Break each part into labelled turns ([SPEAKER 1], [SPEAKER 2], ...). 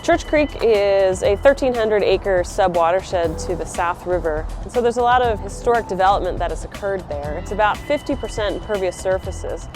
[SPEAKER 1] Church Creek is a 1,300-acre subwatershed to the South River. And so there's a lot of historic development that has occurred there. It's about 50% impervious surfaces.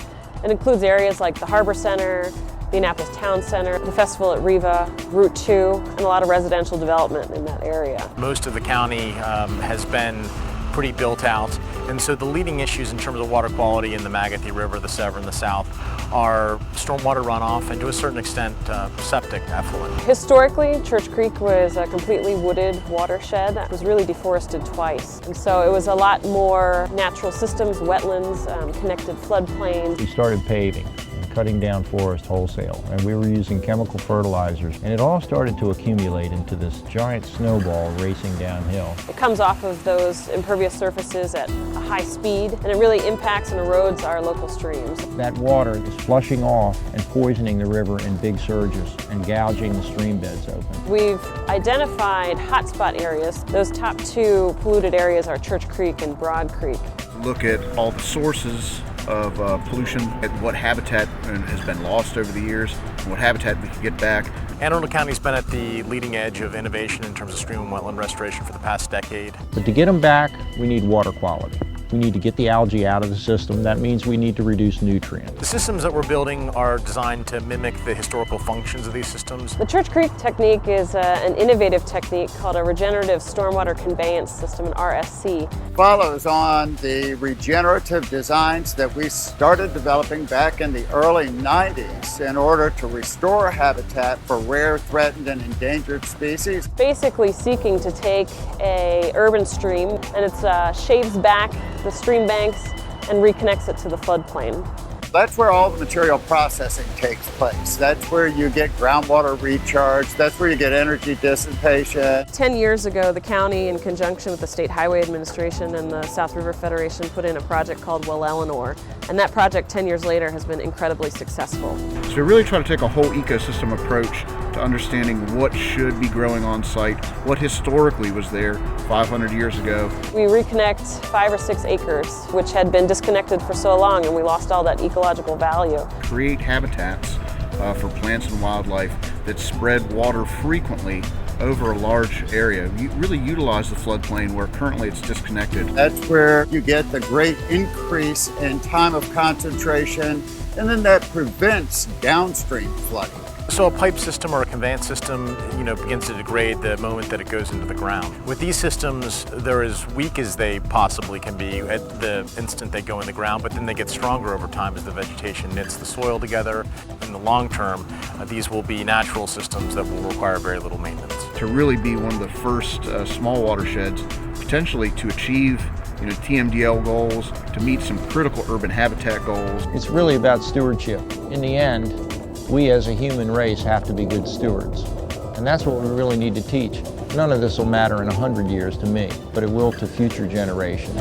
[SPEAKER 1] It includes areas like the Harbor Center, the Annapolis Town Center, the festival at Riva, Route 2, and a lot of residential development in that area.
[SPEAKER 2] Most of the county has been pretty built out, and so the leading issues in terms of water quality in the Magothy River, the Severn, the South, are stormwater runoff and to a certain extent septic effluent.
[SPEAKER 1] Historically, Church Creek was a completely wooded watershed that was really deforested twice. And so it was a lot more natural systems, wetlands, connected floodplains.
[SPEAKER 3] We started paving and cutting down forest wholesale, and we were using chemical fertilizers, and it all started to accumulate into this giant snowball racing downhill.
[SPEAKER 1] It comes off of those impervious surfaces at a high speed, and it really impacts and erodes our local streams.
[SPEAKER 3] That water is flushing off and poisoning the river in big surges and gouging the stream beds open.
[SPEAKER 1] We've identified hotspot areas. Those top two polluted areas are Church Creek and Broad Creek.
[SPEAKER 4] Look at all the sources of pollution, at what habitat has been lost over the years, and what habitat we can get back.
[SPEAKER 2] Anne Arundel County's been at the leading edge of innovation in terms of stream and wetland restoration for the past decade.
[SPEAKER 3] But to get them back, we need water quality. We need to get the algae out of the system. That means we need to reduce nutrients.
[SPEAKER 2] The systems that we're building are designed to mimic the historical functions of these systems.
[SPEAKER 1] The Church Creek technique is an innovative technique called a regenerative stormwater conveyance system, an RSC.
[SPEAKER 5] Follows on the regenerative designs that we started developing back in the early 90s in order to restore habitat for rare, threatened, and endangered species.
[SPEAKER 1] Basically seeking to take a urban stream and it shaves back the stream banks and reconnects it to the floodplain.
[SPEAKER 5] That's where all the material processing takes place. That's where you get groundwater recharge. That's where you get energy dissipation.
[SPEAKER 1] 10 years ago, the county, in conjunction with the State Highway Administration and the South River Federation, put in a project called Wilelinor. And that project, 10 years later, has been incredibly successful.
[SPEAKER 4] So we really try to take a whole ecosystem approach to understanding what should be growing on site, what historically was there 500 years ago.
[SPEAKER 1] We reconnect 5 or 6 acres, which had been disconnected for so long, and we lost all that ecological value.
[SPEAKER 4] Create habitats for plants and wildlife that spread water frequently over a large area. You really utilize the floodplain where currently it's disconnected.
[SPEAKER 5] That's where you get the great increase in time of concentration, and then that prevents downstream flooding.
[SPEAKER 2] So a pipe system or a conveyance system, begins to degrade the moment that it goes into the ground. With these systems, they're as weak as they possibly can be at the instant they go in the ground, but then they get stronger over time as the vegetation knits the soil together. In the long term, these will be natural systems that will require very little maintenance.
[SPEAKER 4] To really be one of the first small watersheds, potentially to achieve TMDL goals, to meet some critical urban habitat goals.
[SPEAKER 3] It's really about stewardship. In the end, we as a human race have to be good stewards. And that's what we really need to teach. None of this will matter in 100 years to me, but it will to future generations.